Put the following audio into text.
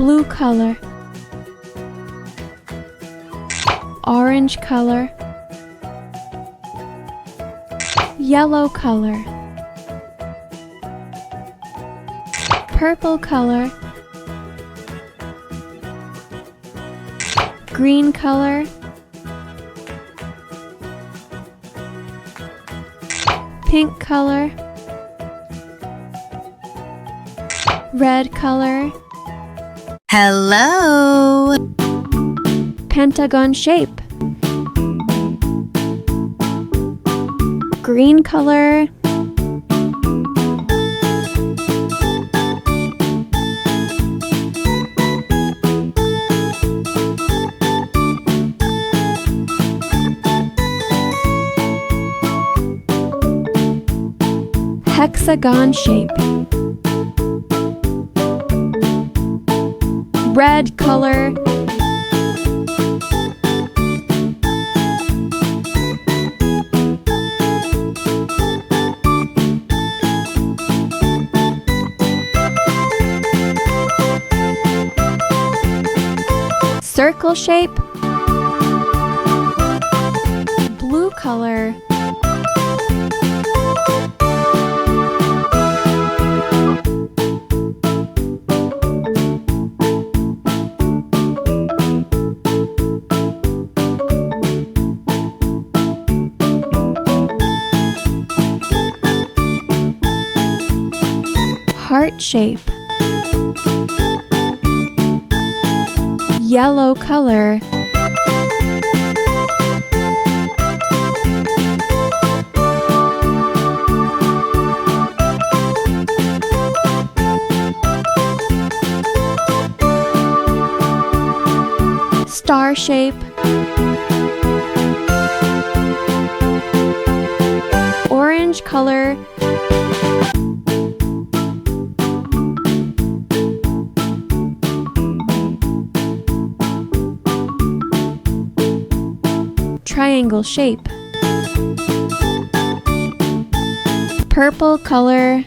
blue color, orange color, yellow color, purple color, green color, pink color, red color, Hello! pentagon shape, green color, hexagon shape, red color, circle shape, blue color, heart shape, yellow color, star shape, orange color, triangle shape, purple color,